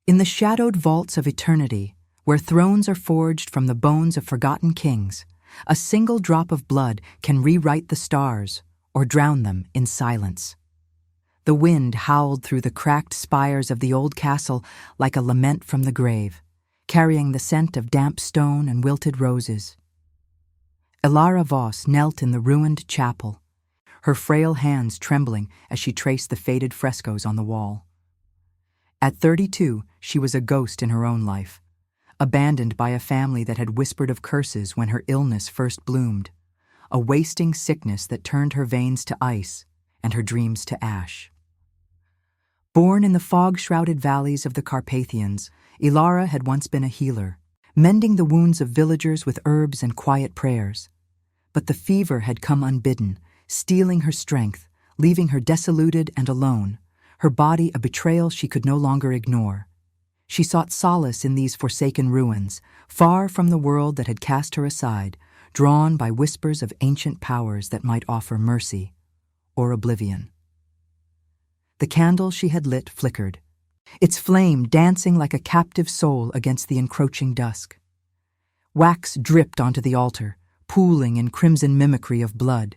In the shadowed vaults of eternity, where thrones are forged from the bones of forgotten kings, a single drop of blood can rewrite the stars or drown them in silence. The wind howled through the cracked spires of the old castle like a lament from the grave, carrying the scent of damp stone and wilted roses. Ilara Voss knelt in the ruined chapel, her frail hands trembling as she traced the faded frescoes on the wall. At 32, she was a ghost in her own life, abandoned by a family that had whispered of curses when her illness first bloomed, a wasting sickness that turned her veins to ice and her dreams to ash. Born in the fog-shrouded valleys of the Carpathians, Ilara had once been a healer, mending the wounds of villagers with herbs and quiet prayers. But the fever had come unbidden, stealing her strength, leaving her desolated and alone, her body a betrayal she could no longer ignore. She sought solace in these forsaken ruins, far from the world that had cast her aside, drawn by whispers of ancient powers that might offer mercy or oblivion. The candle she had lit flickered, its flame dancing like a captive soul against the encroaching dusk. Wax dripped onto the altar, pooling in crimson mimicry of blood,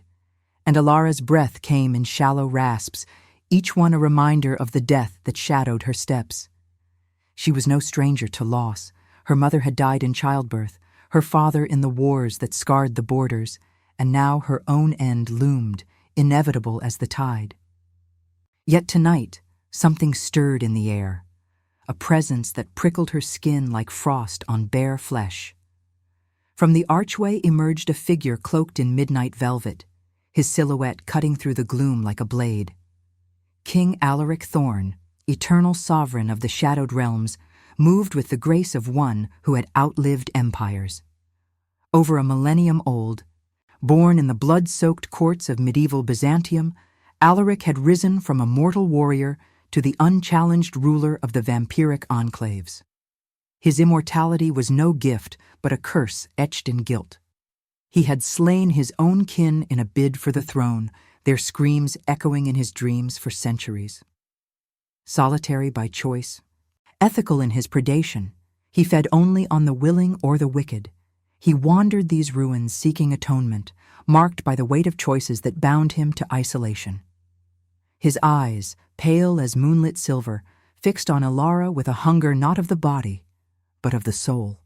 and Ilara's breath came in shallow rasps, each one a reminder of the death that shadowed her steps. She was no stranger to loss. Her mother had died in childbirth, her father in the wars that scarred the borders, and now her own end loomed, inevitable as the tide. Yet tonight, something stirred in the air, a presence that prickled her skin like frost on bare flesh. From the archway emerged a figure cloaked in midnight velvet, his silhouette cutting through the gloom like a blade. King Alaric Thorn, eternal sovereign of the shadowed realms, moved with the grace of one who had outlived empires. Over a millennium old, born in the blood-soaked courts of medieval Byzantium, Alaric had risen from a mortal warrior to the unchallenged ruler of the vampiric enclaves. His immortality was no gift, but a curse etched in guilt. He had slain his own kin in a bid for the throne, their screams echoing in his dreams for centuries. Solitary by choice, ethical in his predation, he fed only on the willing or the wicked. He wandered these ruins seeking atonement, marked by the weight of choices that bound him to isolation. His eyes, pale as moonlit silver, fixed on Ilara with a hunger not of the body, but of the soul.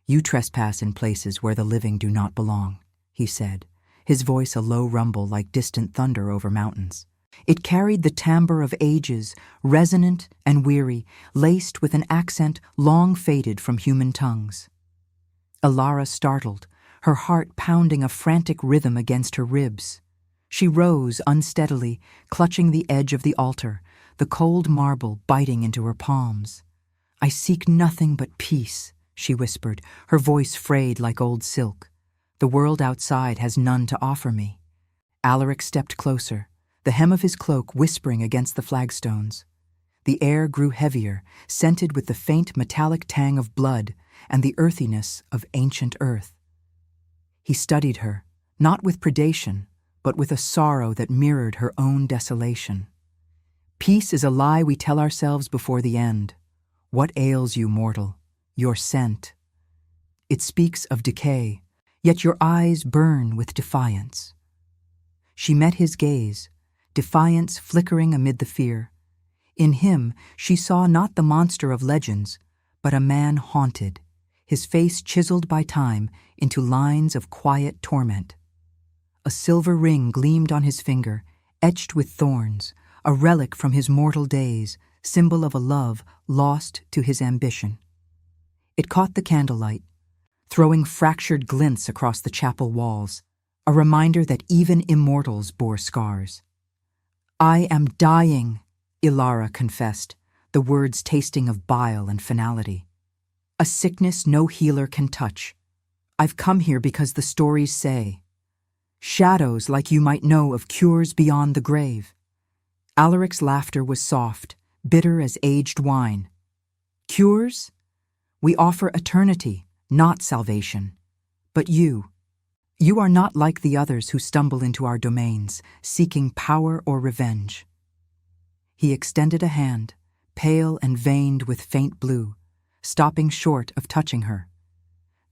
"You trespass in places where the living do not belong," he said, his voice a low rumble like distant thunder over mountains. It carried the timbre of ages, resonant and weary, laced with an accent long faded from human tongues. Ilara startled, her heart pounding a frantic rhythm against her ribs. She rose unsteadily, clutching the edge of the altar, the cold marble biting into her palms. "I seek nothing but peace," she whispered, her voice frayed like old silk. "The world outside has none to offer me." Alaric stepped closer, the hem of his cloak whispering against the flagstones. The air grew heavier, scented with the faint metallic tang of blood and the earthiness of ancient earth. He studied her, not with predation, but with a sorrow that mirrored her own desolation. "Peace is a lie we tell ourselves before the end. What ails you, mortal? Your scent. It speaks of decay, yet your eyes burn with defiance." She met his gaze, defiance flickering amid the fear. In him, she saw not the monster of legends, but a man haunted, his face chiseled by time into lines of quiet torment. A silver ring gleamed on his finger, etched with thorns, a relic from his mortal days, symbol of a love lost to his ambition. It caught the candlelight, throwing fractured glints across the chapel walls, a reminder that even immortals bore scars. "I am dying," Ilara confessed, the words tasting of bile and finality. "A sickness no healer can touch. I've come here because the stories say. Shadows like you might know of cures beyond the grave." Alaric's laughter was soft, bitter as aged wine. "Cures? We offer eternity, not salvation. But you are not like the others who stumble into our domains, seeking power or revenge." He extended a hand, pale and veined with faint blue, stopping short of touching her.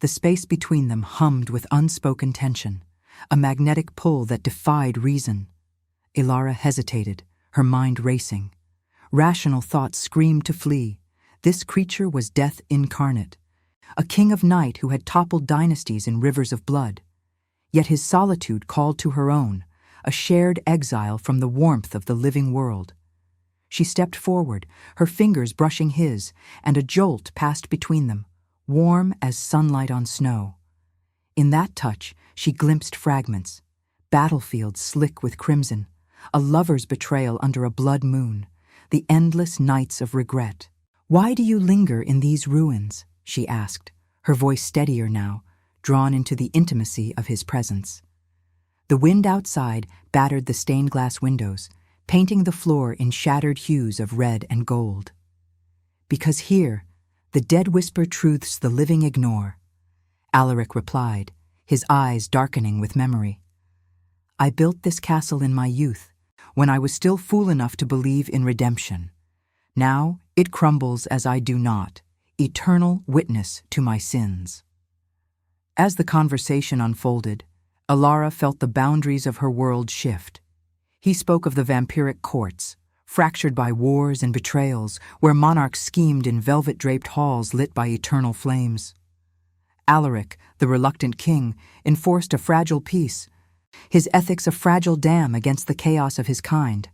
The space between them hummed with unspoken tension, a magnetic pull that defied reason. Ilara hesitated, her mind racing. Rational thoughts screamed to flee. This creature was death incarnate, a king of night who had toppled dynasties in rivers of blood. Yet his solitude called to her own, a shared exile from the warmth of the living world. She stepped forward, her fingers brushing his, and a jolt passed between them, warm as sunlight on snow. In that touch, she glimpsed fragments, battlefields slick with crimson, a lover's betrayal under a blood moon, the endless nights of regret. "Why do you linger in these ruins?" she asked, her voice steadier now, drawn into the intimacy of his presence. The wind outside battered the stained glass windows, painting the floor in shattered hues of red and gold. "Because here, the dead whisper truths the living ignore," Alaric replied, his eyes darkening with memory. "I built this castle in my youth, when I was still fool enough to believe in redemption. Now it crumbles as I do not, eternal witness to my sins." As the conversation unfolded, Ilara felt the boundaries of her world shift. He spoke of the vampiric courts, fractured by wars and betrayals, where monarchs schemed in velvet-draped halls lit by eternal flames. Alaric, the reluctant king, enforced a fragile peace, his ethics a fragile dam against the chaos of his kind.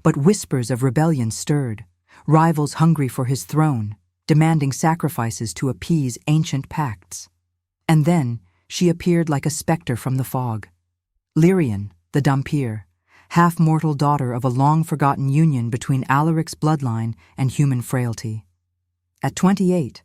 But whispers of rebellion stirred, rivals hungry for his throne, demanding sacrifices to appease ancient pacts. And then she appeared like a specter from the fog. Lyrian, the Dhampir, half-mortal daughter of a long-forgotten union between Alaric's bloodline and human frailty. At 28,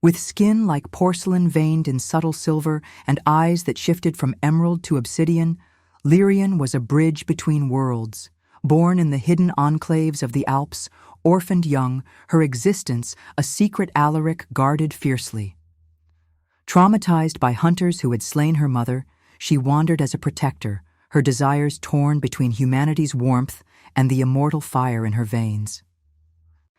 with skin like porcelain veined in subtle silver and eyes that shifted from emerald to obsidian, Lyrian was a bridge between worlds. Born in the hidden enclaves of the Alps, orphaned young, her existence a secret Alaric guarded fiercely. Traumatized by hunters who had slain her mother, she wandered as a protector, her desires torn between humanity's warmth and the immortal fire in her veins.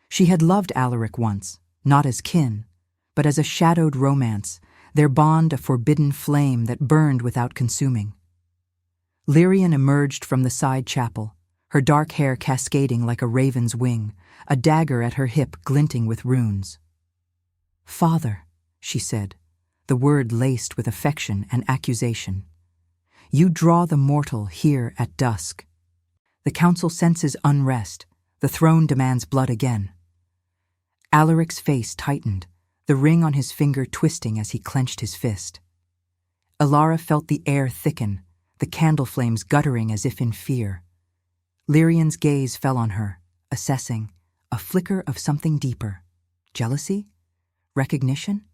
She had loved Alaric once, not as kin, but as a shadowed romance, their bond a forbidden flame that burned without consuming. Lyrian emerged from the side chapel, her dark hair cascading like a raven's wing, a dagger at her hip glinting with runes. "Father," she said, the word laced with affection and accusation. "You draw the mortal here at dusk. The council senses unrest. The throne demands blood again." Alaric's face tightened, the ring on his finger twisting as he clenched his fist. Ilara felt the air thicken, the candle flames guttering as if in fear. Lyrian's gaze fell on her, assessing, a flicker of something deeper. Jealousy? Recognition?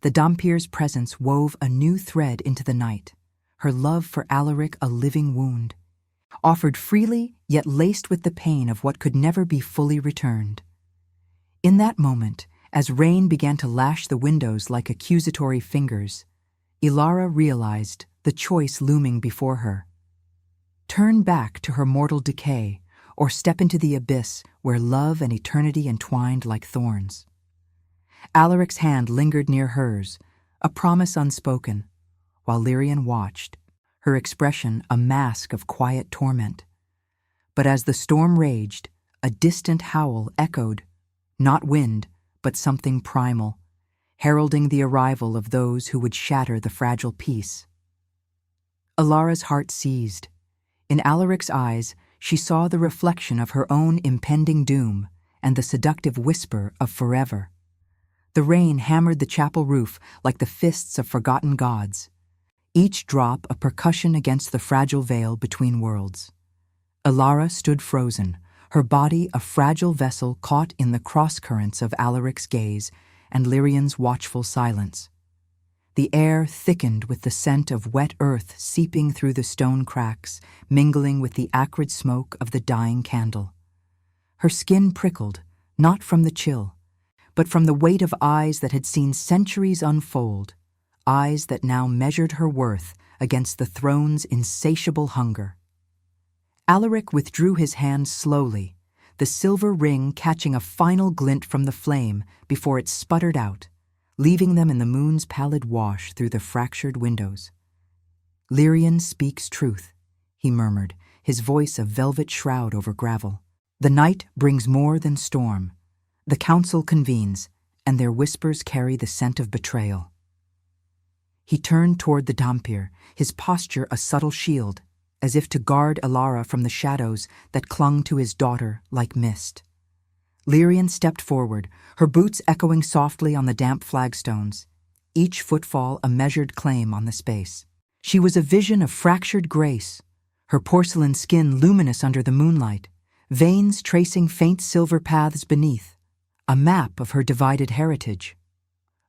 The Dhampir's presence wove a new thread into the night, her love for Alaric a living wound, offered freely yet laced with the pain of what could never be fully returned. In that moment, as rain began to lash the windows like accusatory fingers, Ilara realized the choice looming before her. Turn back to her mortal decay, or step into the abyss where love and eternity entwined like thorns. Alaric's hand lingered near hers, a promise unspoken, while Lyrian watched, her expression a mask of quiet torment. But as the storm raged, a distant howl echoed, not wind, but something primal, heralding the arrival of those who would shatter the fragile peace. Ilara's heart seized. In Alaric's eyes, she saw the reflection of her own impending doom and the seductive whisper of forever. The rain hammered the chapel roof like the fists of forgotten gods, each drop a percussion against the fragile veil between worlds. Ilara stood frozen, her body a fragile vessel caught in the cross-currents of Alaric's gaze and Lyrian's watchful silence. The air thickened with the scent of wet earth seeping through the stone cracks, mingling with the acrid smoke of the dying candle. Her skin prickled, not from the chill, but from the weight of eyes that had seen centuries unfold, eyes that now measured her worth against the throne's insatiable hunger. Alaric withdrew his hand slowly, the silver ring catching a final glint from the flame before it sputtered out, leaving them in the moon's pallid wash through the fractured windows. "Lyrian speaks truth," he murmured, his voice a velvet shroud over gravel. "The night brings more than storm. The council convenes, and their whispers carry the scent of betrayal." He turned toward the Dhampir, his posture a subtle shield, as if to guard Elara from the shadows that clung to his daughter like mist. Lyrian stepped forward, her boots echoing softly on the damp flagstones, each footfall a measured claim on the space. She was a vision of fractured grace, her porcelain skin luminous under the moonlight, veins tracing faint silver paths beneath, a map of her divided heritage.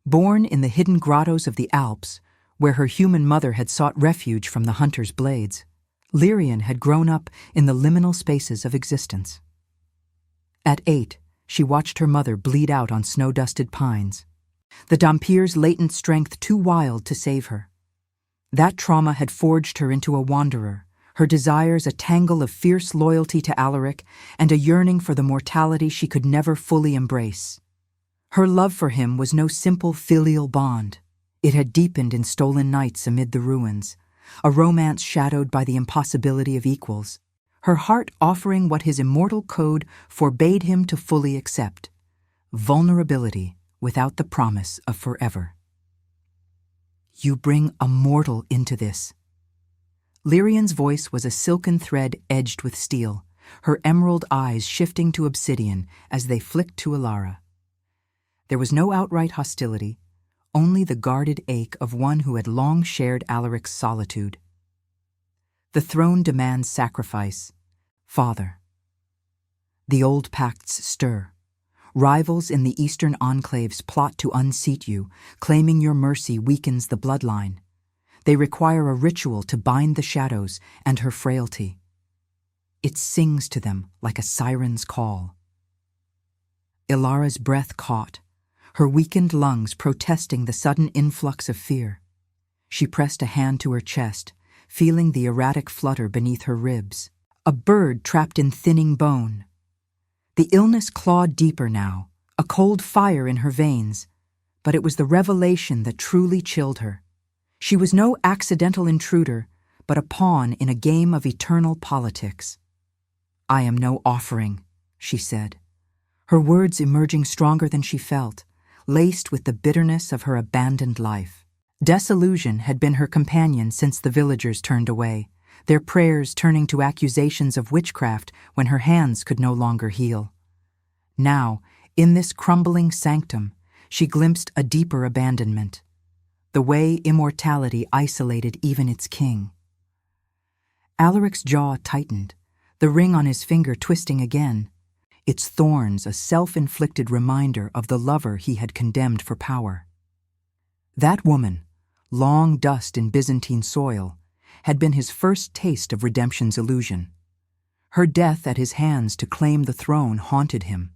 Born in the hidden grottos of the Alps, where her human mother had sought refuge from the hunter's blades, Lyrian had grown up in the liminal spaces of existence. At 8, she watched her mother bleed out on snow-dusted pines, the Dhampir's latent strength too wild to save her. That trauma had forged her into a wanderer, her desires a tangle of fierce loyalty to Alaric and a yearning for the mortality she could never fully embrace. Her love for him was no simple filial bond. It had deepened in stolen nights amid the ruins, a romance shadowed by the impossibility of equals, her heart offering what his immortal code forbade him to fully accept: vulnerability without the promise of forever. "You bring a mortal into this." Lyrian's voice was a silken thread edged with steel, her emerald eyes shifting to obsidian as they flicked to Elara. There was no outright hostility, only the guarded ache of one who had long shared Alaric's solitude. "The throne demands sacrifice, Father." The old pacts stir. Rivals in the eastern enclaves plot to unseat you, claiming your mercy weakens the bloodline. They require a ritual to bind the shadows and her frailty. It sings to them like a siren's call. Elara's breath caught, her weakened lungs protesting the sudden influx of fear. She pressed a hand to her chest, feeling the erratic flutter beneath her ribs. A bird trapped in thinning bone. The illness clawed deeper now, a cold fire in her veins, but it was the revelation that truly chilled her. She was no accidental intruder, but a pawn in a game of eternal politics. "I am no offering," she said, her words emerging stronger than she felt, laced with the bitterness of her abandoned life. Disillusion had been her companion since the villagers turned away, their prayers turning to accusations of witchcraft when her hands could no longer heal. Now, in this crumbling sanctum, she glimpsed a deeper abandonment, the way immortality isolated even its king. Alaric's jaw tightened, the ring on his finger twisting again, its thorns a self-inflicted reminder of the lover he had condemned for power. That woman, long dust in Byzantine soil, had been his first taste of redemption's illusion. Her death at his hands to claim the throne haunted him,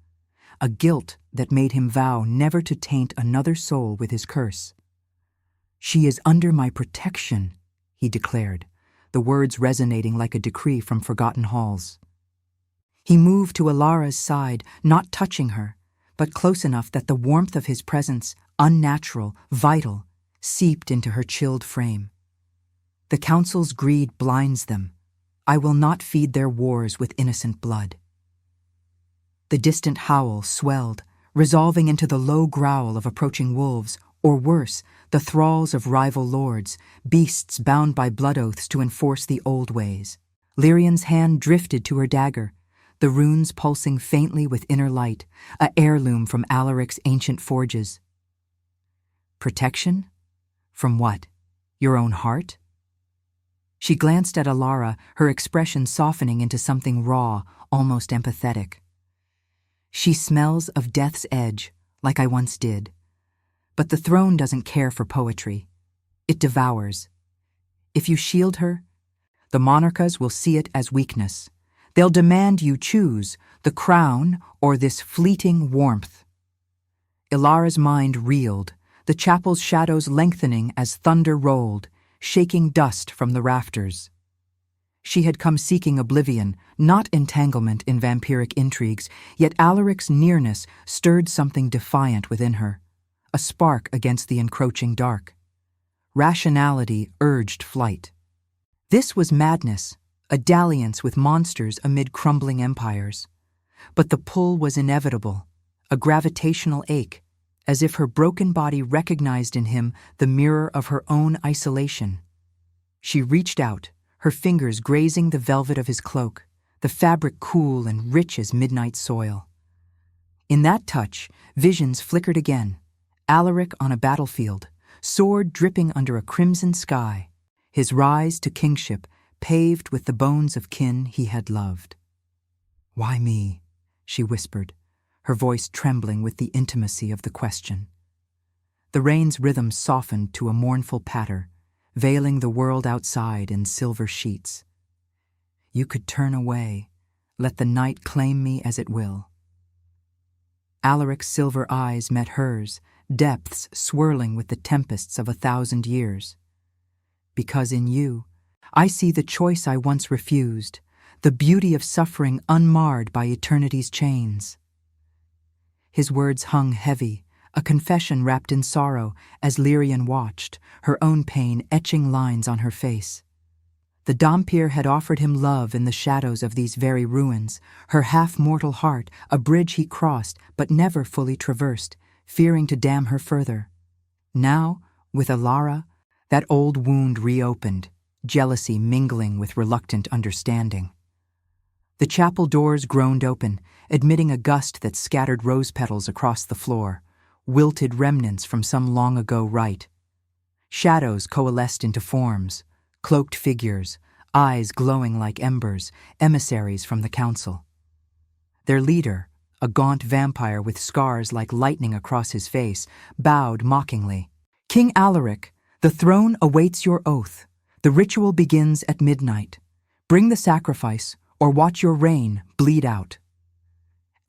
a guilt that made him vow never to taint another soul with his curse. "She is under my protection," he declared, the words resonating like a decree from forgotten halls. He moved to Elara's side, not touching her, but close enough that the warmth of his presence, unnatural, vital, seeped into her chilled frame. "The council's greed blinds them. I will not feed their wars with innocent blood." The distant howl swelled, resolving into the low growl of approaching wolves, or worse, the thralls of rival lords, beasts bound by blood oaths to enforce the old ways. Lyrian's hand drifted to her dagger, the runes pulsing faintly with inner light, a heirloom from Alaric's ancient forges. "Protection? From what? Your own heart?" She glanced at Elara, her expression softening into something raw, almost empathetic. "She smells of death's edge, like I once did. But the throne doesn't care for poetry. It devours. If you shield her, the monarcas will see it as weakness. They'll demand you choose the crown or this fleeting warmth." Elara's mind reeled, the chapel's shadows lengthening as thunder rolled, shaking dust from the rafters. She had come seeking oblivion, not entanglement in vampiric intrigues, yet Alaric's nearness stirred something defiant within her, a spark against the encroaching dark. Rationality urged flight. This was madness, a dalliance with monsters amid crumbling empires. But the pull was inevitable, a gravitational ache, as if her broken body recognized in him the mirror of her own isolation. She reached out, her fingers grazing the velvet of his cloak, the fabric cool and rich as midnight soil. In that touch, visions flickered again, Alaric on a battlefield, sword dripping under a crimson sky, his rise to kingship paved with the bones of kin he had loved. "Why me?" she whispered, her voice trembling with the intimacy of the question. The rain's rhythm softened to a mournful patter, veiling the world outside in silver sheets. "You could turn away, let the night claim me as it will." Alaric's silver eyes met hers, depths swirling with the tempests of 1,000 years. "Because in you, I see the choice I once refused, the beauty of suffering unmarred by eternity's chains." His words hung heavy, a confession wrapped in sorrow, as Lyrian watched, her own pain etching lines on her face. The Dhampir had offered him love in the shadows of these very ruins, her half-mortal heart a bridge he crossed but never fully traversed, fearing to damn her further. Now, with Alara, that old wound reopened, jealousy mingling with reluctant understanding. The chapel doors groaned open, admitting a gust that scattered rose petals across the floor, wilted remnants from some long-ago rite. Shadows coalesced into forms, cloaked figures, eyes glowing like embers, emissaries from the council. Their leader, a gaunt vampire with scars like lightning across his face, bowed mockingly. "King Alaric, the throne awaits your oath. The ritual begins at midnight. Bring the sacrifice, or watch your reign bleed out."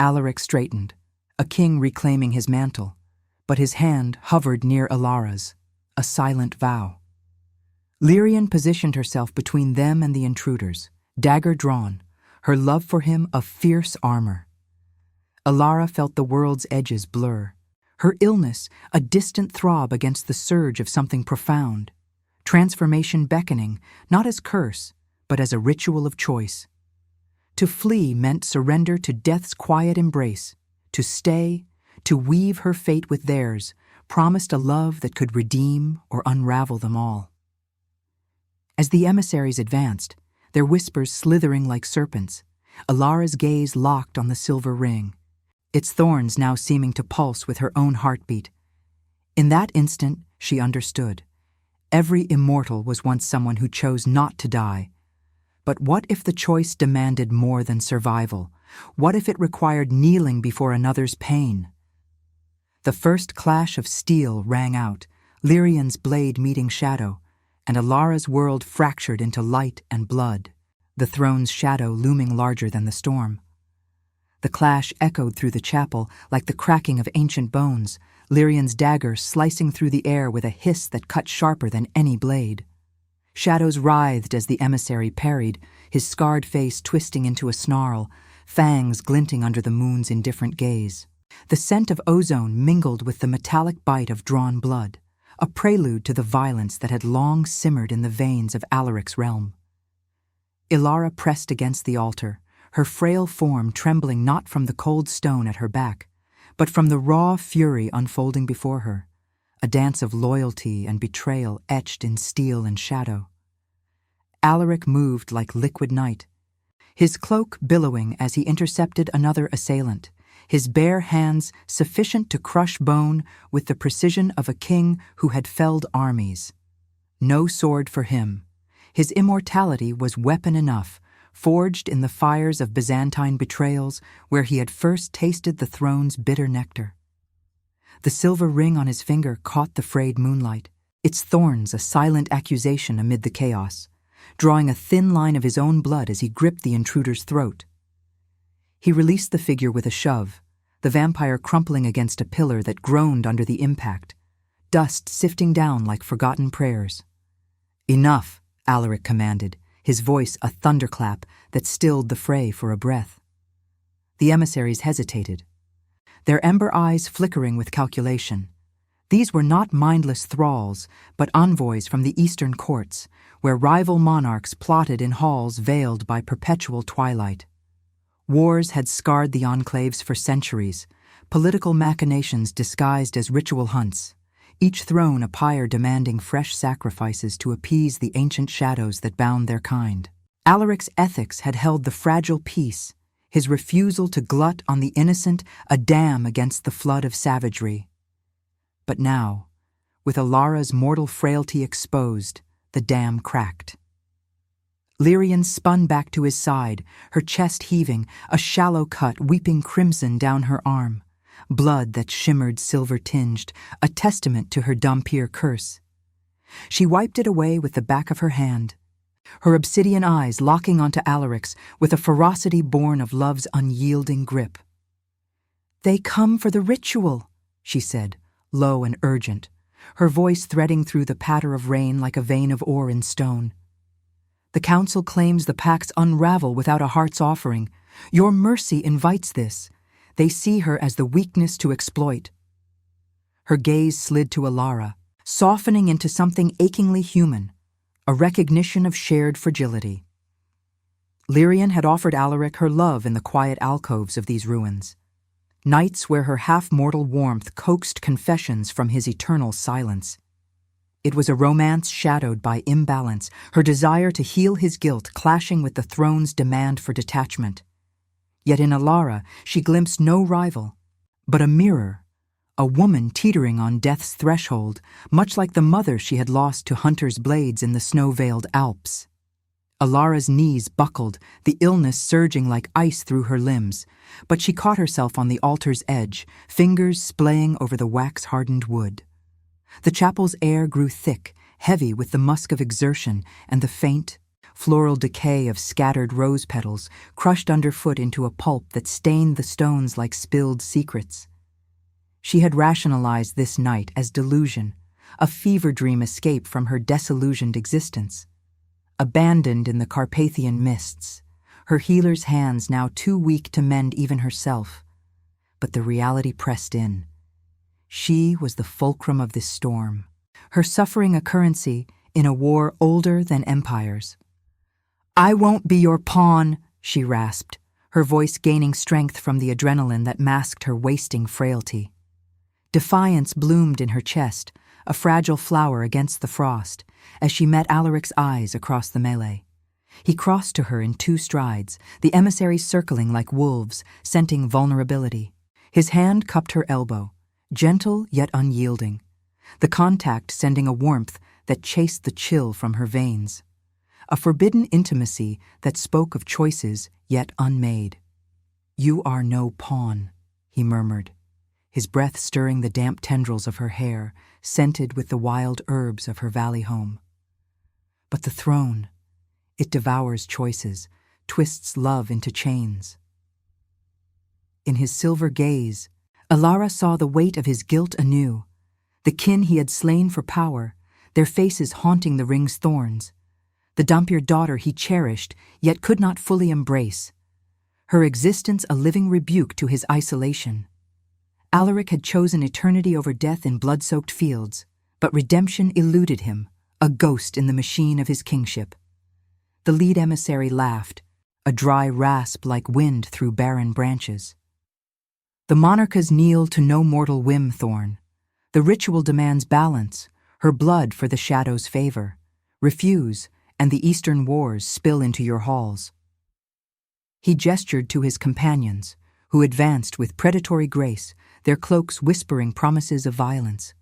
Alaric straightened, a king reclaiming his mantle, but his hand hovered near Alara's, a silent vow. Lyrian positioned herself between them and the intruders, dagger drawn, her love for him a fierce armor. Alara felt the world's edges blur, her illness a distant throb against the surge of something profound, transformation beckoning, not as curse, but as a ritual of choice. To flee meant surrender to death's quiet embrace, to stay, to weave her fate with theirs, promised a love that could redeem or unravel them all. As the emissaries advanced, their whispers slithering like serpents, Alara's gaze locked on the silver ring, its thorns now seeming to pulse with her own heartbeat. In that instant, she understood. Every immortal was once someone who chose not to die. But what if the choice demanded more than survival? What if it required kneeling before another's pain? The first clash of steel rang out, Lyrian's blade meeting shadow, and Alara's world fractured into light and blood, the throne's shadow looming larger than the storm. The clash echoed through the chapel like the cracking of ancient bones, Lyrian's dagger slicing through the air with a hiss that cut sharper than any blade. Shadows writhed as the emissary parried, his scarred face twisting into a snarl, fangs glinting under the moon's indifferent gaze. The scent of ozone mingled with the metallic bite of drawn blood, a prelude to the violence that had long simmered in the veins of Alaric's realm. Alara pressed against the altar, her frail form trembling not from the cold stone at her back, but from the raw fury unfolding before her, a dance of loyalty and betrayal etched in steel and shadow. Alaric moved like liquid night, his cloak billowing as he intercepted another assailant, his bare hands sufficient to crush bone with the precision of a king who had felled armies. No sword for him. His immortality was weapon enough, forged in the fires of Byzantine betrayals where he had first tasted the throne's bitter nectar. The silver ring on his finger caught the frayed moonlight, its thorns a silent accusation amid the chaos, drawing a thin line of his own blood as he gripped the intruder's throat. He released the figure with a shove, the vampire crumpling against a pillar that groaned under the impact, dust sifting down like forgotten prayers. "Enough," Alaric commanded, his voice a thunderclap that stilled the fray for a breath. The emissaries hesitated, their ember eyes flickering with calculation. These were not mindless thralls, but envoys from the eastern courts, where rival monarchs plotted in halls veiled by perpetual twilight. Wars had scarred the enclaves for centuries, political machinations disguised as ritual hunts, each throne a pyre demanding fresh sacrifices to appease the ancient shadows that bound their kind. Alaric's ethics had held the fragile peace, his refusal to glut on the innocent a dam against the flood of savagery. But now, with Alara's mortal frailty exposed, the dam cracked. Lyrian spun back to his side, her chest heaving, a shallow cut weeping crimson down her arm, blood that shimmered silver-tinged, a testament to her Dhampir curse. She wiped it away with the back of her hand, her obsidian eyes locking onto Alaric's with a ferocity born of love's unyielding grip. "They come for the ritual," she said, low and urgent, her voice threading through the patter of rain like a vein of ore in stone. "The council claims the pacts unravel without a heart's offering. Your mercy invites this. They see her as the weakness to exploit." Her gaze slid to Alara, softening into something achingly human, a recognition of shared fragility. Lyrian had offered Alaric her love in the quiet alcoves of these ruins, nights where her half-mortal warmth coaxed confessions from his eternal silence. It was a romance shadowed by imbalance, her desire to heal his guilt clashing with the throne's demand for detachment. Yet in Alara she glimpsed no rival, but a mirror, a woman teetering on death's threshold, much like the mother she had lost to hunters' blades in the snow-veiled Alps. Alara's knees buckled, the illness surging like ice through her limbs, but she caught herself on the altar's edge, fingers splaying over the wax-hardened wood. The chapel's air grew thick, heavy with the musk of exertion and the faint, floral decay of scattered rose petals crushed underfoot into a pulp that stained the stones like spilled secrets. She had rationalized this night as delusion, a fever dream escape from her disillusioned existence. Abandoned in the Carpathian mists, her healer's hands now too weak to mend even herself. But the reality pressed in. She was the fulcrum of this storm, her suffering a currency in a war older than empires. "I won't be your pawn," she rasped, her voice gaining strength from the adrenaline that masked her wasting frailty. Defiance bloomed in her chest, a fragile flower against the frost, as she met Alaric's eyes across the melee. He crossed to her in 2 strides, the emissaries circling like wolves, scenting vulnerability. His hand cupped her elbow, gentle yet unyielding, the contact sending a warmth that chased the chill from her veins. A forbidden intimacy that spoke of choices yet unmade. "You are no pawn," he murmured, his breath stirring the damp tendrils of her hair, scented with the wild herbs of her valley home. "But the throne, it devours choices, twists love into chains." In his silver gaze, Alara saw the weight of his guilt anew, the kin he had slain for power, their faces haunting the ring's thorns, the Dhampir daughter he cherished yet could not fully embrace, her existence a living rebuke to his isolation. Alaric had chosen eternity over death in blood-soaked fields, but redemption eluded him, a ghost in the machine of his kingship. The lead emissary laughed, a dry rasp like wind through barren branches. "The monarchas kneel to no mortal whim, Thorn. The ritual demands balance, her blood for the shadow's favor. Refuse, and the eastern wars spill into your halls." He gestured to his companions, who advanced with predatory grace, their cloaks whispering promises of violence.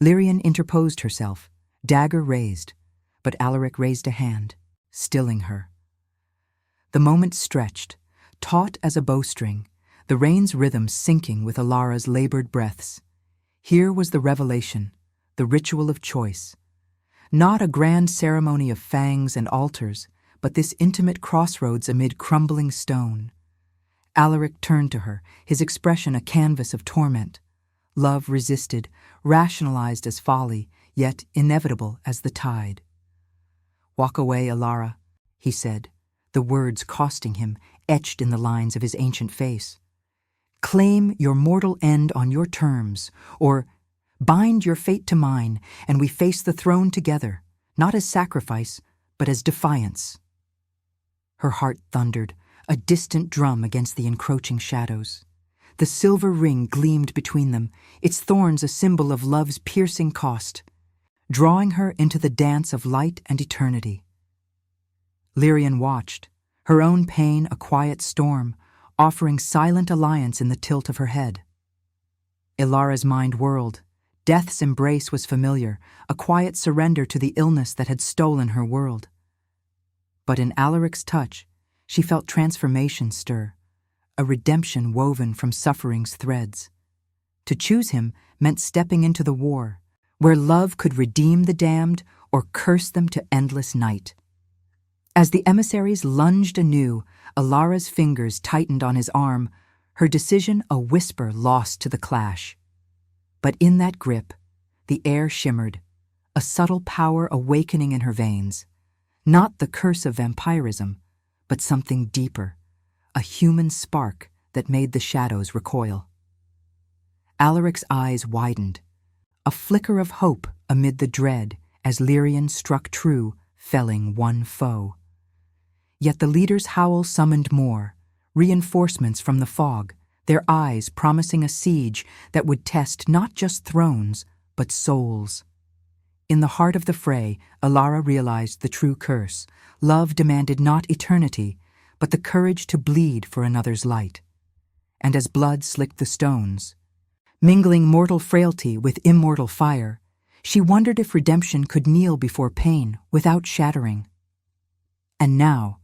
Lyrian interposed herself, dagger raised, but Alaric raised a hand, stilling her. The moment stretched, taut as a bowstring, the rain's rhythm syncing with Alara's labored breaths. Here was the revelation, the ritual of choice. Not a grand ceremony of fangs and altars, but this intimate crossroads amid crumbling stone. Alaric turned to her, his expression a canvas of torment. Love resisted, rationalized as folly, yet inevitable as the tide. "Walk away, Alara. he said, the words costing him, etched in the lines of his ancient face. Claim your mortal end on your terms, or bind your fate to mine, and we face the throne together, not as sacrifice, but as defiance. Her heart thundered, a distant drum against the encroaching shadows. The silver ring gleamed between them, its thorns a symbol of love's piercing cost, drawing her into the dance of light and eternity. Lyrian watched, her own pain a quiet storm, offering silent alliance in the tilt of her head. Ilara's mind whirled. Death's embrace was familiar, a quiet surrender to the illness that had stolen her world. But in Alaric's touch, she felt transformation stir, a redemption woven from suffering's threads. To choose him meant stepping into the war, where love could redeem the damned or curse them to endless night. As the emissaries lunged anew, Ilara's fingers tightened on his arm, her decision a whisper lost to the clash. But in that grip, the air shimmered, a subtle power awakening in her veins. Not the curse of vampirism, but something deeper, a human spark that made the shadows recoil. Alaric's eyes widened, a flicker of hope amid the dread as Lyrian struck true, felling one foe. Yet the leader's howl summoned more, reinforcements from the fog, their eyes promising a siege that would test not just thrones, but souls. In the heart of the fray, Ilara realized the true curse. Love demanded not eternity, but the courage to bleed for another's light. And as blood slicked the stones, mingling mortal frailty with immortal fire, she wondered if redemption could kneel before pain without shattering. And now,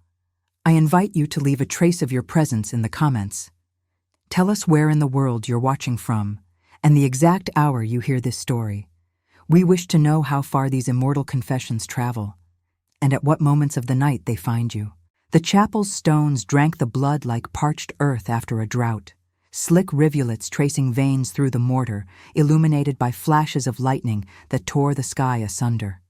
I invite you to leave a trace of your presence in the comments. Tell us where in the world you're watching from, and the exact hour you hear this story. We wish to know how far these immortal confessions travel, and at what moments of the night they find you. The chapel's stones drank the blood like parched earth after a drought, slick rivulets tracing veins through the mortar, illuminated by flashes of lightning that tore the sky asunder.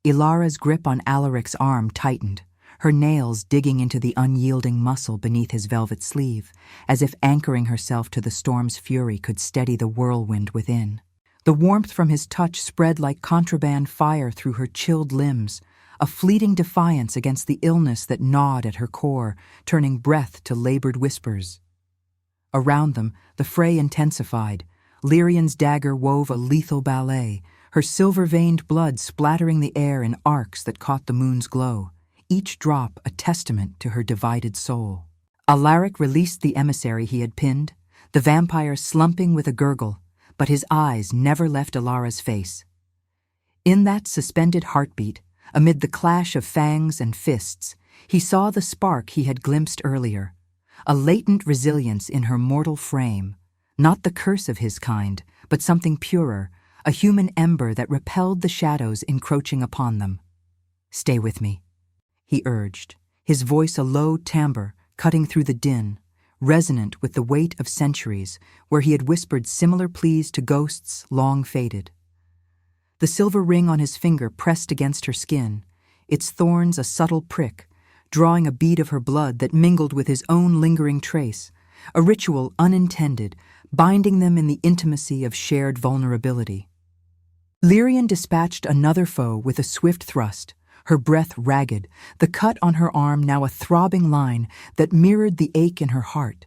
Ilara's grip on Alaric's arm tightened, her nails digging into the unyielding muscle beneath his velvet sleeve, as if anchoring herself to the storm's fury could steady the whirlwind within. The warmth from his touch spread like contraband fire through her chilled limbs, a fleeting defiance against the illness that gnawed at her core, turning breath to labored whispers. Around them, the fray intensified. Lyrian's dagger wove a lethal ballet, her silver-veined blood splattering the air in arcs that caught the moon's glow, each drop a testament to her divided soul. Alaric released the emissary he had pinned, the vampire slumping with a gurgle, but his eyes never left Ilara's face. In that suspended heartbeat, amid the clash of fangs and fists, he saw the spark he had glimpsed earlier, a latent resilience in her mortal frame, not the curse of his kind, but something purer, a human ember that repelled the shadows encroaching upon them. "Stay with me," he urged, his voice a low timbre cutting through the din, resonant with the weight of centuries where he had whispered similar pleas to ghosts long faded. The silver ring on his finger pressed against her skin, its thorns a subtle prick, drawing a bead of her blood that mingled with his own lingering trace, a ritual unintended, binding them in the intimacy of shared vulnerability. Lyrian dispatched another foe with a swift thrust, her breath ragged, the cut on her arm now a throbbing line that mirrored the ache in her heart.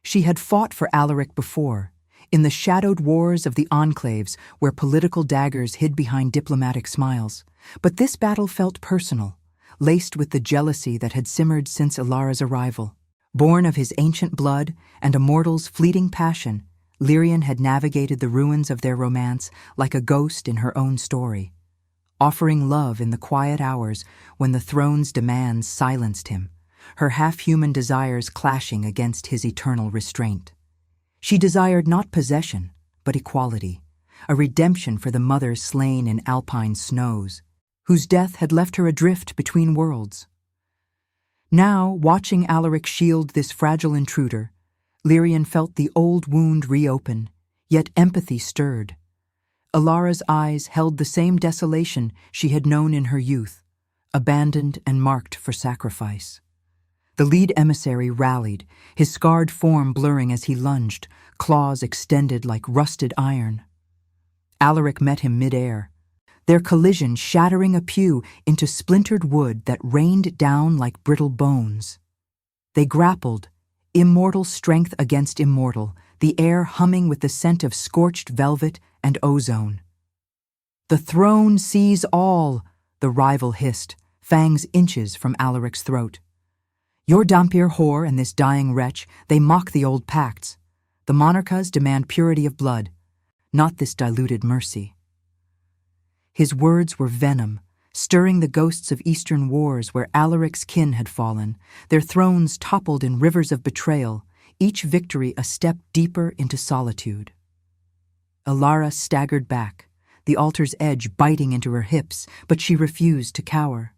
She had fought for Alaric before, in the shadowed wars of the enclaves where political daggers hid behind diplomatic smiles, but this battle felt personal, laced with the jealousy that had simmered since Ilara's arrival. Born of his ancient blood and a mortal's fleeting passion, Lyrian had navigated the ruins of their romance like a ghost in her own story, offering love in the quiet hours when the throne's demands silenced him, her half-human desires clashing against his eternal restraint. She desired not possession, but equality, a redemption for the mother slain in alpine snows, whose death had left her adrift between worlds. Now, watching Alaric shield this fragile intruder, Lyrian felt the old wound reopen, yet empathy stirred. Ilara's eyes held the same desolation she had known in her youth, abandoned and marked for sacrifice. The lead emissary rallied, his scarred form blurring as he lunged, claws extended like rusted iron. Alaric met him mid-air, their collision shattering a pew into splintered wood that rained down like brittle bones. They grappled, immortal strength against immortal, the air humming with the scent of scorched velvet and ozone. "The throne sees all," the rival hissed, fangs inches from Alaric's throat. "Your Dhampir whore and this dying wretch, they mock the old pacts. The monarcas demand purity of blood, not this diluted mercy." His words were venom, stirring the ghosts of Eastern wars where Alaric's kin had fallen, their thrones toppled in rivers of betrayal, each victory a step deeper into solitude. Alara staggered back, the altar's edge biting into her hips, but she refused to cower.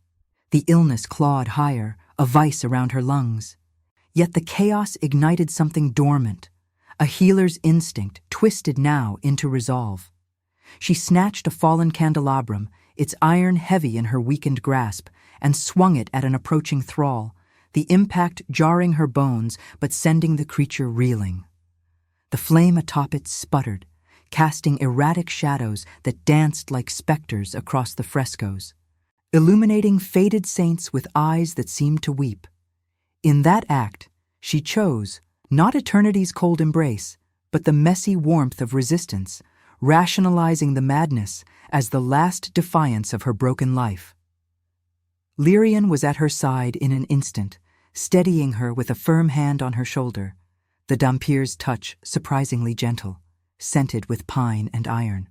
The illness clawed higher, a vice around her lungs. Yet the chaos ignited something dormant, a healer's instinct twisted now into resolve. She snatched a fallen candelabrum, its iron heavy in her weakened grasp, and swung it at an approaching thrall, the impact jarring her bones but sending the creature reeling. The flame atop it sputtered, casting erratic shadows that danced like specters across the frescoes, illuminating faded saints with eyes that seemed to weep. In that act, she chose not eternity's cold embrace, but the messy warmth of resistance, rationalizing the madness as the last defiance of her broken life. Lyrian was at her side in an instant, steadying her with a firm hand on her shoulder, the Dhampir's touch surprisingly gentle, scented with pine and iron.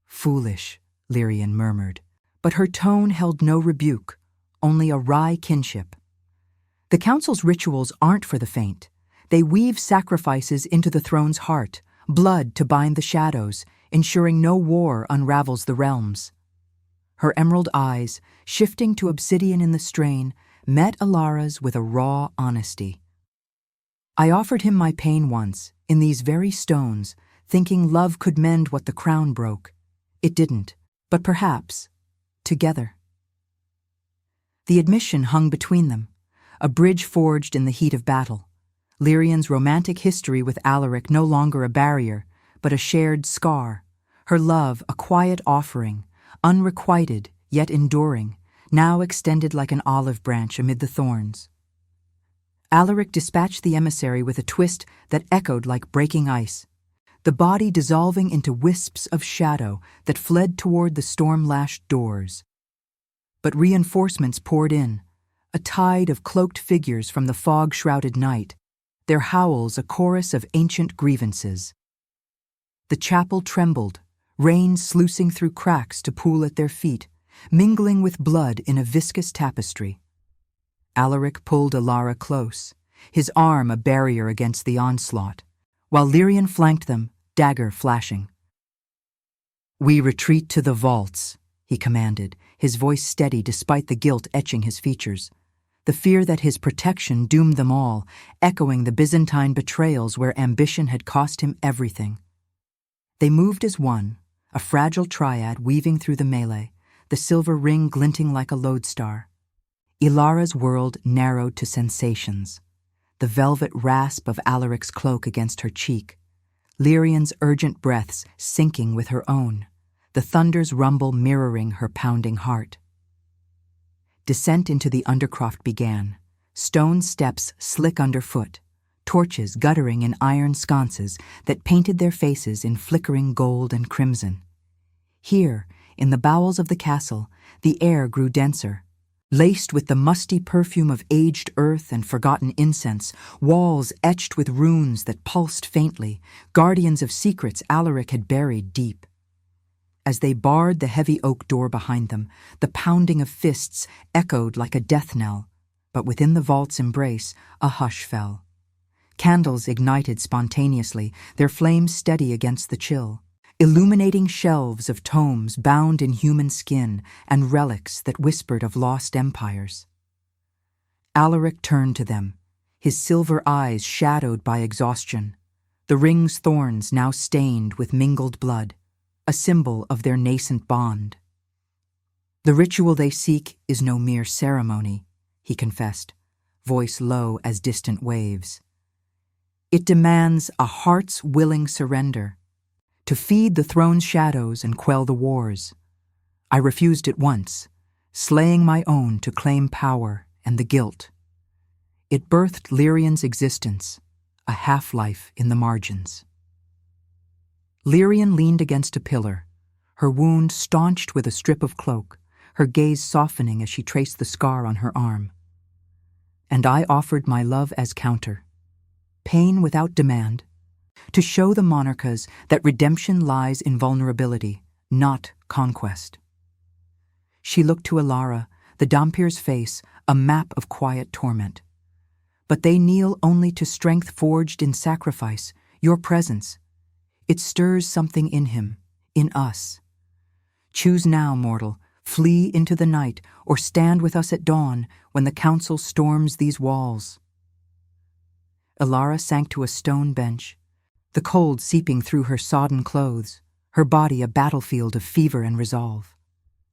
"Foolish," Lyrian murmured, but her tone held no rebuke, only a wry kinship. "The council's rituals aren't for the faint. They weave sacrifices into the throne's heart, blood to bind the shadows, ensuring no war unravels the realms." Her emerald eyes, shifting to obsidian in the strain, met Alara's with a raw honesty. "I offered him my pain once, in these very stones, thinking love could mend what the crown broke. It didn't, but perhaps, together." The admission hung between them, a bridge forged in the heat of battle. Lyrian's romantic history with Alaric no longer a barrier, but a shared scar, her love a quiet offering, unrequited yet enduring, now extended like an olive branch amid the thorns. Alaric dispatched the emissary with a twist that echoed like breaking ice, the body dissolving into wisps of shadow that fled toward the storm-lashed doors. But reinforcements poured in, a tide of cloaked figures from the fog-shrouded night, their howls a chorus of ancient grievances. The chapel trembled, rain sluicing through cracks to pool at their feet, mingling with blood in a viscous tapestry. Alaric pulled Alara close, his arm a barrier against the onslaught, while Lyrian flanked them, dagger flashing. "We retreat to the vaults," he commanded, his voice steady despite the guilt etching his features. The fear that his protection doomed them all, echoing the Byzantine betrayals where ambition had cost him everything. They moved as one, a fragile triad weaving through the melee, the silver ring glinting like a lodestar. Ilara's world narrowed to sensations, the velvet rasp of Alaric's cloak against her cheek, Lyrian's urgent breaths syncing with her own, the thunder's rumble mirroring her pounding heart. Descent into the undercroft began, stone steps slick underfoot, torches guttering in iron sconces that painted their faces in flickering gold and crimson. Here, in the bowels of the castle, the air grew denser, laced with the musty perfume of aged earth and forgotten incense, walls etched with runes that pulsed faintly, guardians of secrets Alaric had buried deep. As they barred the heavy oak door behind them, the pounding of fists echoed like a death knell, but within the vault's embrace, a hush fell. Candles ignited spontaneously, their flames steady against the chill, illuminating shelves of tomes bound in human skin and relics that whispered of lost empires. Alaric turned to them, his silver eyes shadowed by exhaustion, the ring's thorns now stained with mingled blood, a symbol of their nascent bond. "The ritual they seek is no mere ceremony," he confessed, voice low as distant waves. "It demands a heart's willing surrender, to feed the throne's shadows and quell the wars. I refused at once, slaying my own to claim power and the guilt. It birthed Lyrian's existence, a half-life in the margins." Lyrian leaned against a pillar, her wound staunched with a strip of cloak, her gaze softening as she traced the scar on her arm. "And I offered my love as counter, pain without demand, to show the monarcas that redemption lies in vulnerability, not conquest." She looked to Alara, the Dhampir's face, a map of quiet torment. "But they kneel only to strength forged in sacrifice, your presence. It stirs something in him, in us. Choose now, mortal, flee into the night, or stand with us at dawn when the council storms these walls." Alara sank to a stone bench, the cold seeping through her sodden clothes, her body a battlefield of fever and resolve.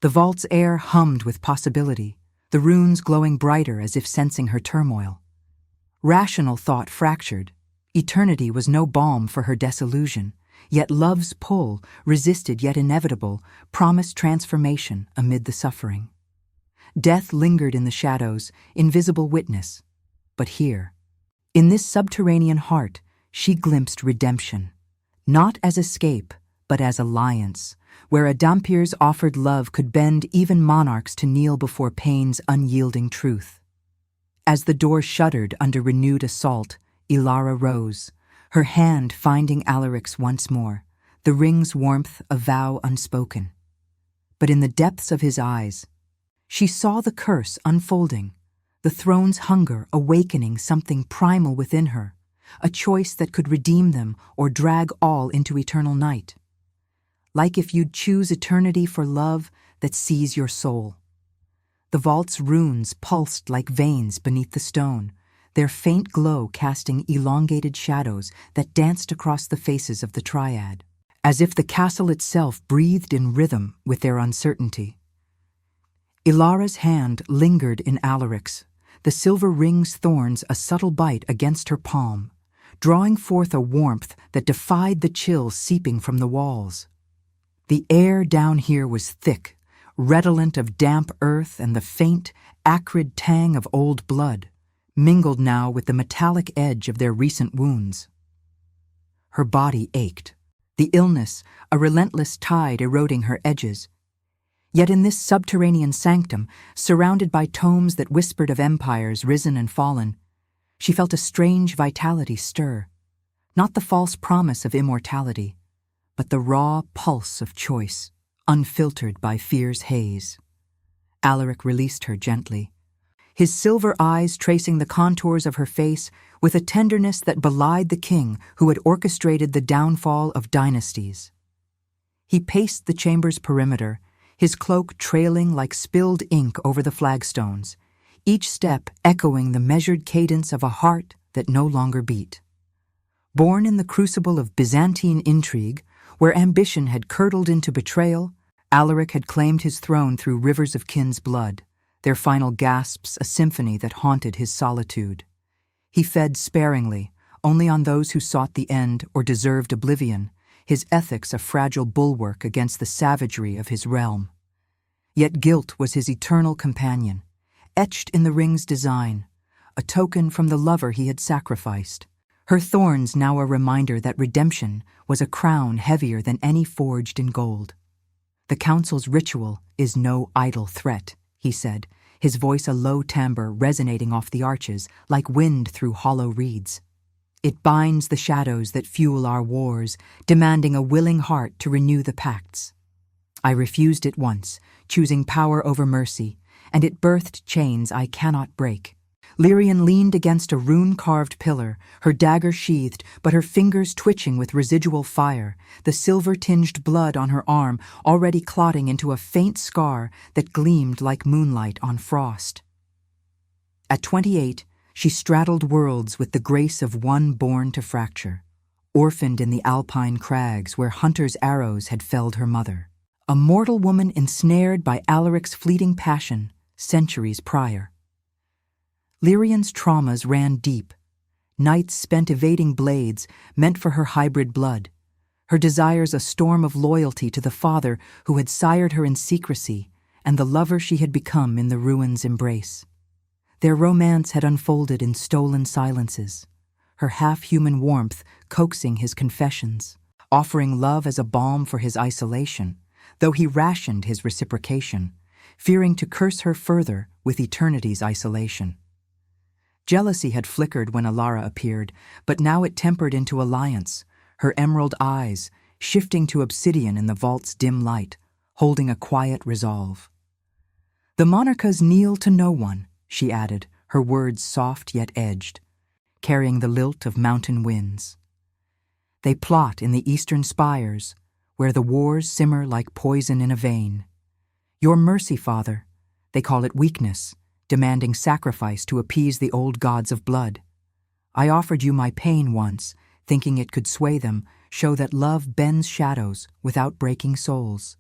The vault's air hummed with possibility, the runes glowing brighter as if sensing her turmoil. Rational thought fractured. Eternity was no balm for her disillusion, yet love's pull, resisted yet inevitable, promised transformation amid the suffering. Death lingered in the shadows, invisible witness. But here, in this subterranean heart, she glimpsed redemption, not as escape, but as alliance, where a Dhampir's offered love could bend even monarchs to kneel before pain's unyielding truth. As the door shuddered under renewed assault, Alara rose, her hand finding Alaric's once more, the ring's warmth a vow unspoken. But in the depths of his eyes, she saw the curse unfolding, the throne's hunger awakening something primal within her, a choice that could redeem them or drag all into eternal night. Like if you'd choose eternity for love that sees your soul. The vault's runes pulsed like veins beneath the stone, their faint glow casting elongated shadows that danced across the faces of the triad, as if the castle itself breathed in rhythm with their uncertainty. Ilara's hand lingered in Alaric's, the silver ring's thorns a subtle bite against her palm, drawing forth a warmth that defied the chill seeping from the walls. The air down here was thick, redolent of damp earth and the faint, acrid tang of old blood, mingled now with the metallic edge of their recent wounds. Her body ached, the illness a relentless tide eroding her edges. Yet in this subterranean sanctum, surrounded by tomes that whispered of empires risen and fallen, she felt a strange vitality stir, not the false promise of immortality, but the raw pulse of choice, unfiltered by fear's haze. Alaric released her gently, his silver eyes tracing the contours of her face with a tenderness that belied the king who had orchestrated the downfall of dynasties. He paced the chamber's perimeter, his cloak trailing like spilled ink over the flagstones, each step echoing the measured cadence of a heart that no longer beat. Born in the crucible of Byzantine intrigue, where ambition had curdled into betrayal, Alaric had claimed his throne through rivers of kin's blood, their final gasps a symphony that haunted his solitude. He fed sparingly, only on those who sought the end or deserved oblivion, his ethics a fragile bulwark against the savagery of his realm. Yet guilt was his eternal companion, etched in the ring's design, a token from the lover he had sacrificed. Her thorns now a reminder that redemption was a crown heavier than any forged in gold. "The council's ritual is no idle threat," he said, his voice a low timbre resonating off the arches like wind through hollow reeds. "It binds the shadows that fuel our wars, demanding a willing heart to renew the pacts. I refused it once, choosing power over mercy, and it birthed chains I cannot break." Lyrian leaned against a rune-carved pillar, her dagger sheathed, but her fingers twitching with residual fire, the silver-tinged blood on her arm already clotting into a faint scar that gleamed like moonlight on frost. At 28, she straddled worlds with the grace of one born to fracture, orphaned in the alpine crags where hunters' arrows had felled her mother. a mortal woman ensnared by Alaric's fleeting passion centuries prior. Lyrian's traumas ran deep, nights spent evading blades meant for her hybrid blood, her desires a storm of loyalty to the father who had sired her in secrecy and the lover she had become in the ruin's embrace. Their romance had unfolded in stolen silences, her half-human warmth coaxing his confessions, offering love as a balm for his isolation, though he rationed his reciprocation, fearing to curse her further with eternity's isolation. Jealousy had flickered when Alara appeared, but now it tempered into alliance, her emerald eyes shifting to obsidian in the vault's dim light, holding a quiet resolve. "The monarcas kneel to no one," she added, her words soft yet edged, carrying the lilt of mountain winds. "They plot in the eastern spires, where the wars simmer like poison in a vein. Your mercy, Father, they call it weakness, demanding sacrifice to appease the old gods of blood. I offered you my pain once, thinking it could sway them, show that love bends shadows without breaking souls.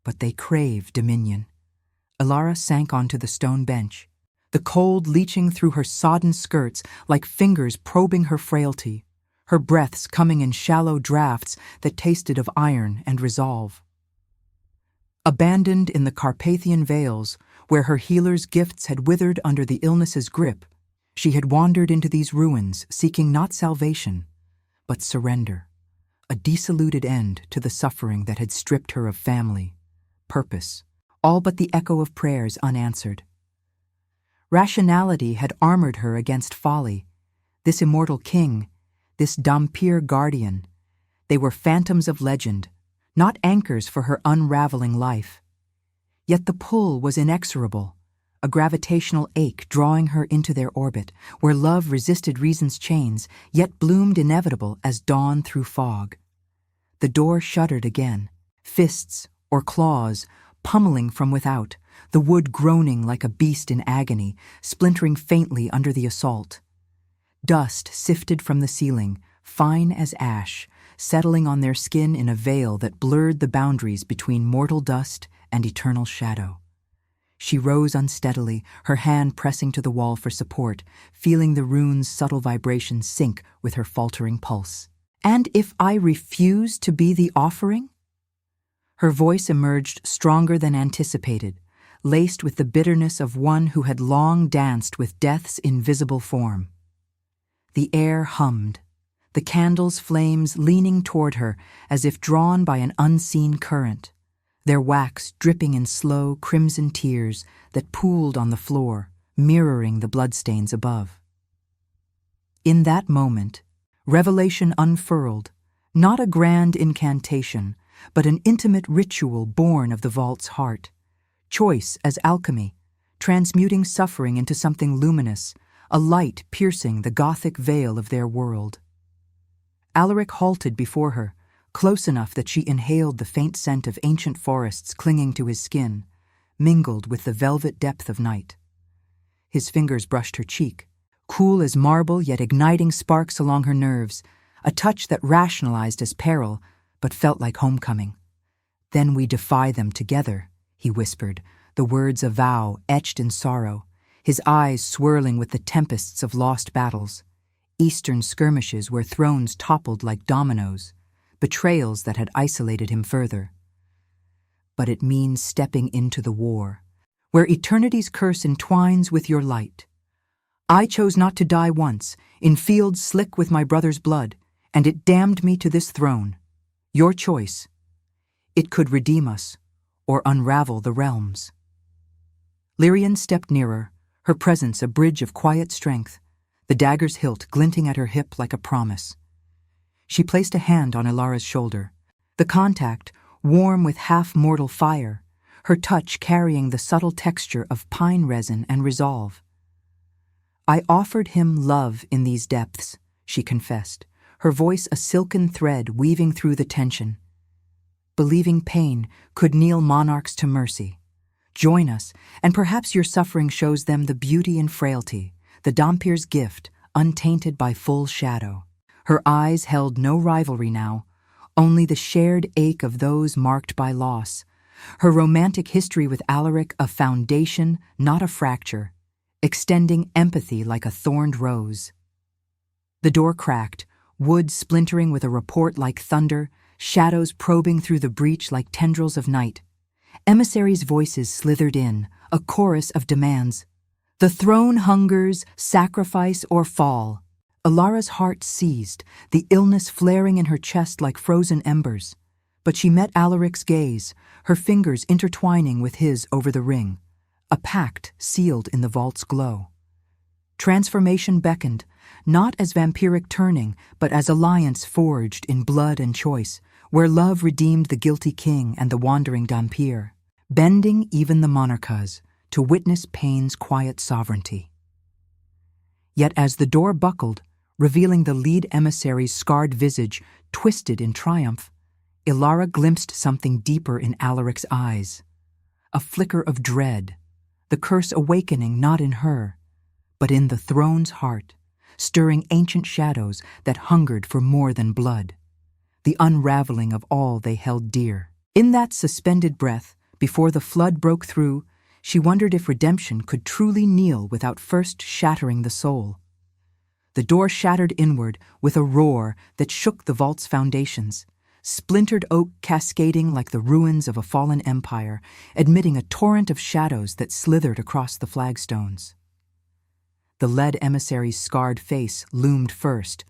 But they crave dominion." Alara sank onto the stone bench, the cold leaching through her sodden skirts like fingers probing her frailty, her breaths coming in shallow draughts that tasted of iron and resolve. Abandoned in the Carpathian vales, where her healer's gifts had withered under the illness's grip, she had wandered into these ruins seeking not salvation, but surrender, a dissolute end to the suffering that had stripped her of family, purpose, all but the echo of prayers unanswered. Rationality had armored her against folly. This immortal king, this Dhampir guardian, they were phantoms of legend, not anchors for her unraveling life. Yet the pull was inexorable, a gravitational ache drawing her into their orbit, where love resisted reason's chains, yet bloomed inevitable as dawn through fog. The door shuddered again, fists or claws pummeling from without, the wood groaning like a beast in agony, splintering faintly under the assault. Dust sifted from the ceiling, fine as ash, settling on their skin in a veil that blurred the boundaries between mortal dust and eternal shadow. She rose unsteadily, her hand pressing to the wall for support, feeling the rune's subtle vibrations sink with her faltering pulse. "And if I refuse to be the offering?" Her voice emerged stronger than anticipated, laced with the bitterness of one who had long danced with death's invisible form. The air hummed, the candle's flames leaning toward her as if drawn by an unseen current, their wax dripping in slow crimson tears that pooled on the floor, mirroring the bloodstains above. In that moment, revelation unfurled, not a grand incantation, but an intimate ritual born of the vault's heart, choice as alchemy, transmuting suffering into something luminous, a light piercing the gothic veil of their world. Alaric halted before her, close enough that she inhaled the faint scent of ancient forests clinging to his skin, mingled with the velvet depth of night. His fingers brushed her cheek, cool as marble yet igniting sparks along her nerves, a touch that rationalized as peril, but felt like homecoming. "Then we defy them together," he whispered, the words a vow etched in sorrow, his eyes swirling with the tempests of lost battles, eastern skirmishes where thrones toppled like dominoes, betrayals that had isolated him further. "But it means stepping into the war, where eternity's curse entwines with your light. I chose not to die once, in fields slick with my brother's blood, and it damned me to this throne. Your choice. It could redeem us, or unravel the realms." Lyrian stepped nearer, her presence a bridge of quiet strength, the dagger's hilt glinting at her hip like a promise. She placed a hand on Alara's shoulder, the contact warm with half-mortal fire, her touch carrying the subtle texture of pine resin and resolve. "I offered him love in these depths," she confessed, her voice a silken thread weaving through the tension. "Believing pain could kneel monarchs to mercy. Join us, and perhaps your suffering shows them the beauty in frailty, the Dhampir's gift, untainted by full shadow." Her eyes held no rivalry now, only the shared ache of those marked by loss, her romantic history with Alaric a foundation, not a fracture, extending empathy like a thorned rose. The door cracked, wood splintering with a report like thunder, shadows probing through the breach like tendrils of night. Emissaries' voices slithered in, a chorus of demands. The throne hungers, sacrifice or fall. Alara's heart seized, the illness flaring in her chest like frozen embers. But she met Alaric's gaze, her fingers intertwining with his over the ring, a pact sealed in the vault's glow. Transformation beckoned, not as vampiric turning, but as alliance forged in blood and choice, where love redeemed the guilty king and the wandering Dhampir, bending even the monarcas to witness pain's quiet sovereignty. Yet as the door buckled, revealing the lead emissary's scarred visage twisted in triumph, Ilara glimpsed something deeper in Alaric's eyes, a flicker of dread, the curse awakening not in her, but in the throne's heart, stirring ancient shadows that hungered for more than blood, the unraveling of all they held dear. In that suspended breath, before the flood broke through, she wondered if redemption could truly kneel without first shattering the soul. The door shattered inward with a roar that shook the vault's foundations, splintered oak cascading like the ruins of a fallen empire, admitting a torrent of shadows that slithered across the flagstones. The lead emissary's scarred face loomed first,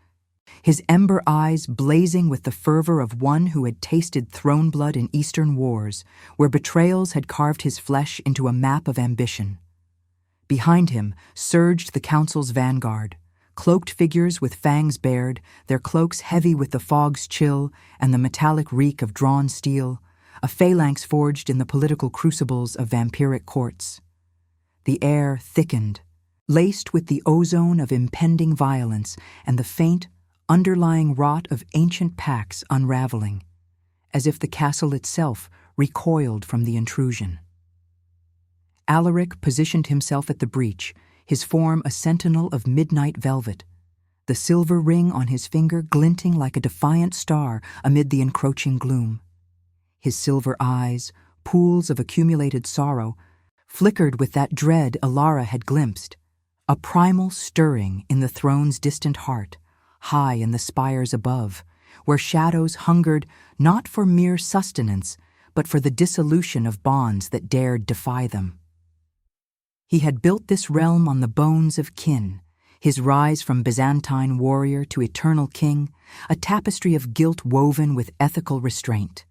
his ember eyes blazing with the fervor of one who had tasted throne blood in Eastern wars, where betrayals had carved his flesh into a map of ambition. Behind him surged the council's vanguard, cloaked figures with fangs bared, their cloaks heavy with the fog's chill and the metallic reek of drawn steel, a phalanx forged in the political crucibles of vampiric courts. The air thickened, laced with the ozone of impending violence and the faint, underlying rot of ancient pacts unraveling, as if the castle itself recoiled from the intrusion. Alaric positioned himself at the breach, his form a sentinel of midnight velvet, the silver ring on his finger glinting like a defiant star amid the encroaching gloom. His silver eyes, pools of accumulated sorrow, flickered with that dread Ilara had glimpsed, a primal stirring in the throne's distant heart, high in the spires above, where shadows hungered not for mere sustenance, but for the dissolution of bonds that dared defy them. He had built this realm on the bones of kin, his rise from Byzantine warrior to eternal king, a tapestry of guilt woven with ethical restraint,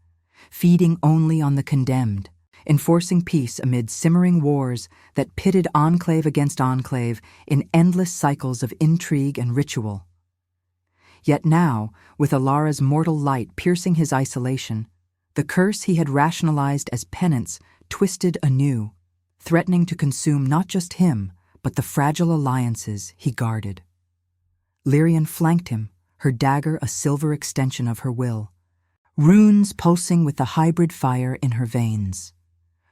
feeding only on the condemned, enforcing peace amid simmering wars that pitted enclave against enclave in endless cycles of intrigue and ritual. Yet now, with Ilara's mortal light piercing his isolation, the curse he had rationalized as penance twisted anew, threatening to consume not just him, but the fragile alliances he guarded. Lyrian flanked him, her dagger a silver extension of her will, runes pulsing with the hybrid fire in her veins.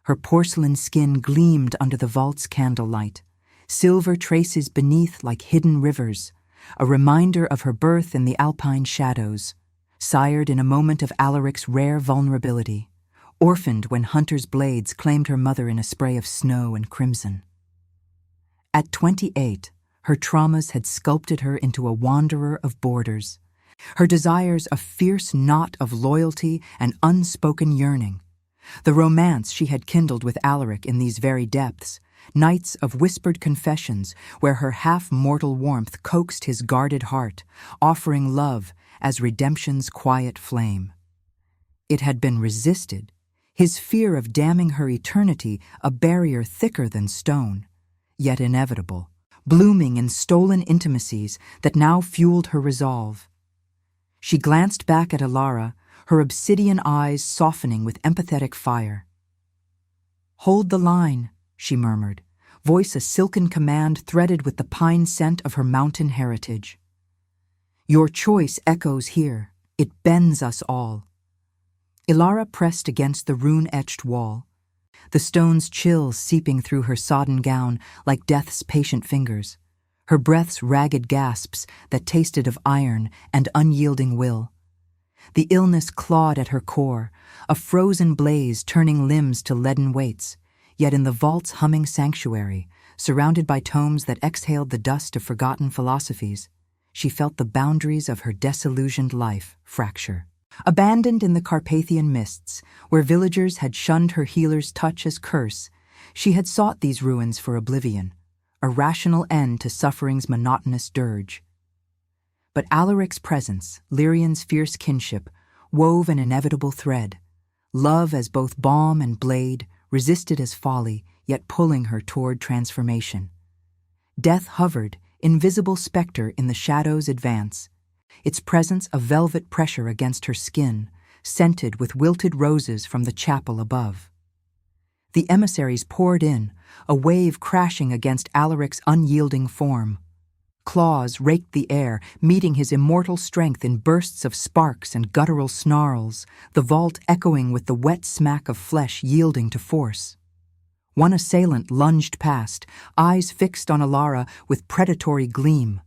Her porcelain skin gleamed under the vault's candlelight, silver traces beneath like hidden rivers, a reminder of her birth in the alpine shadows, sired in a moment of Alaric's rare vulnerability, orphaned when hunters' blades claimed her mother in a spray of snow and crimson. At 28, her traumas had sculpted her into a wanderer of borders, her desires a fierce knot of loyalty and unspoken yearning. The romance she had kindled with Alaric in these very depths, nights of whispered confessions where her half-mortal warmth coaxed his guarded heart, offering love as redemption's quiet flame. It had been resisted, his fear of damning her eternity a barrier thicker than stone, yet inevitable, blooming in stolen intimacies that now fueled her resolve. She glanced back at Ilara, her obsidian eyes softening with empathetic fire. "Hold the line," she murmured, voice a silken command threaded with the pine scent of her mountain heritage. "Your choice echoes here. It bends us all." Ilara pressed against the rune-etched wall, the stone's chill seeping through her sodden gown like death's patient fingers, her breath's ragged gasps that tasted of iron and unyielding will. The illness clawed at her core, a frozen blaze turning limbs to leaden weights, yet in the vault's humming sanctuary, surrounded by tomes that exhaled the dust of forgotten philosophies, she felt the boundaries of her disillusioned life fracture. Abandoned in the Carpathian mists, where villagers had shunned her healer's touch as curse, she had sought these ruins for oblivion, a rational end to suffering's monotonous dirge. But Alaric's presence, Lyrian's fierce kinship, wove an inevitable thread. Love as both balm and blade, resisted as folly, yet pulling her toward transformation. Death hovered, invisible specter in the shadow's advance, its presence a velvet pressure against her skin, scented with wilted roses from the chapel above. The emissaries poured in, a wave crashing against Alaric's unyielding form. Claws raked the air, meeting his immortal strength in bursts of sparks and guttural snarls, the vault echoing with the wet smack of flesh yielding to force. One assailant lunged past, eyes fixed on Alara with predatory gleam.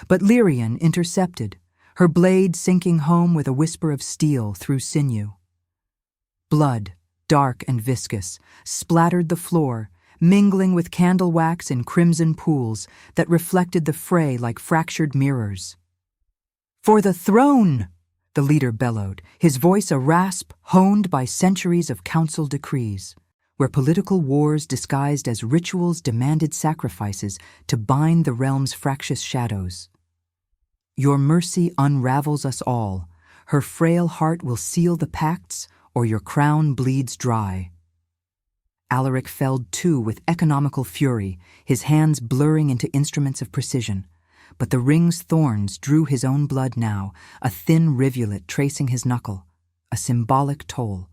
But Lyrian intercepted, her blade sinking home with a whisper of steel through sinew. Blood, dark and viscous, splattered the floor, mingling with candle wax in crimson pools that reflected the fray like fractured mirrors. "For the throne!" the leader bellowed, his voice a rasp honed by centuries of council decrees, where political wars disguised as rituals demanded sacrifices to bind the realm's fractious shadows. "Your mercy unravels us all. Her frail heart will seal the pacts, or your crown bleeds dry." Alaric felled too with economical fury, his hands blurring into instruments of precision. But the ring's thorns drew his own blood now, a thin rivulet tracing his knuckle, a symbolic toll.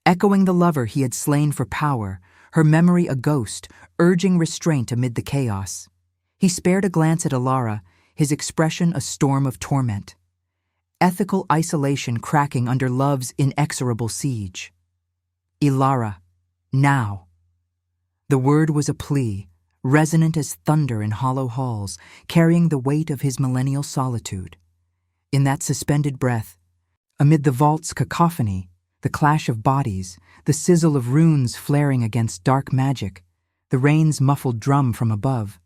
Echoing the lover he had slain for power, her memory a ghost, urging restraint amid the chaos. He spared a glance at Alara, his expression a storm of torment. Ethical isolation cracking under love's inexorable siege. "Ilara, now." The word was a plea, resonant as thunder in hollow halls, carrying the weight of his millennial solitude. In that suspended breath, amid the vault's cacophony, the clash of bodies, the sizzle of runes flaring against dark magic, the rain's muffled drum from above,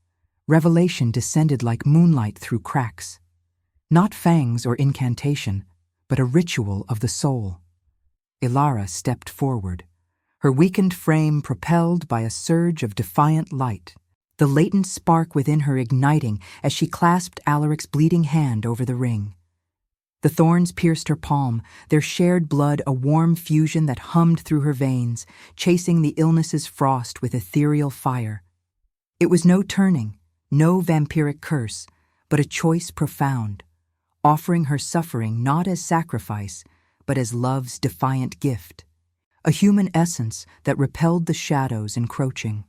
revelation descended like moonlight through cracks. Not fangs or incantation, but a ritual of the soul. Ilara stepped forward, her weakened frame propelled by a surge of defiant light, the latent spark within her igniting as she clasped Alaric's bleeding hand over the ring. The thorns pierced her palm, their shared blood a warm fusion that hummed through her veins, chasing the illness's frost with ethereal fire. It was no turning, no vampiric curse, but a choice profound, offering her suffering not as sacrifice, but as love's defiant gift. A human essence that repelled the shadows encroaching.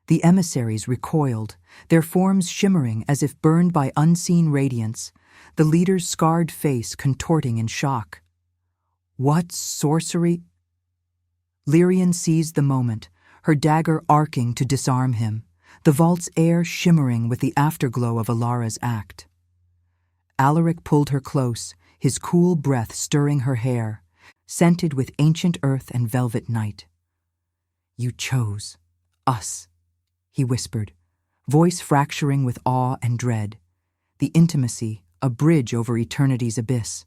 The emissaries recoiled, their forms shimmering as if burned by unseen radiance, the leader's scarred face contorting in shock. "What sorcery?" Lyrian seized the moment, her dagger arcing to disarm him, the vault's air shimmering with the afterglow of Alara's act. Alaric pulled her close, his cool breath stirring her hair, scented with ancient earth and velvet night. "You chose us," he whispered, voice fracturing with awe and dread, the intimacy a bridge over eternity's abyss.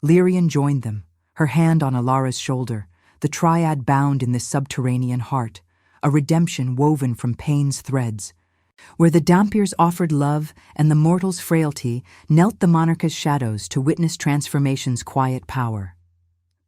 Lyrian joined them, her hand on Alara's shoulder, the triad bound in this subterranean heart, a redemption woven from pain's threads. Where the Dhampirs offered love and the mortal's frailty, knelt the monarch's shadows to witness transformation's quiet power.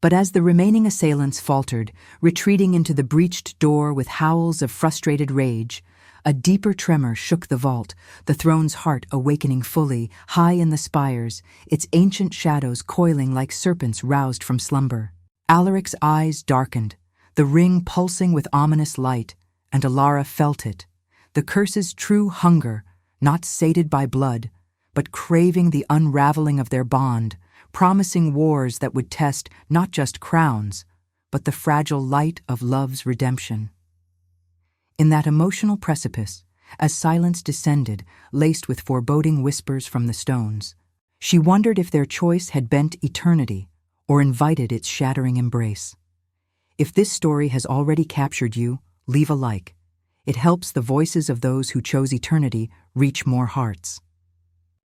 But as the remaining assailants faltered, retreating into the breached door with howls of frustrated rage, a deeper tremor shook the vault, the throne's heart awakening fully, high in the spires, its ancient shadows coiling like serpents roused from slumber. Alaric's eyes darkened, the ring pulsing with ominous light, and Alara felt it, the curse's true hunger, not sated by blood, but craving the unraveling of their bond, promising wars that would test not just crowns, but the fragile light of love's redemption. In that emotional precipice, as silence descended, laced with foreboding whispers from the stones, She wondered if their choice had bent eternity or invited its shattering embrace. If this story has already captured you, leave a like. It helps the voices of those who chose eternity reach more hearts.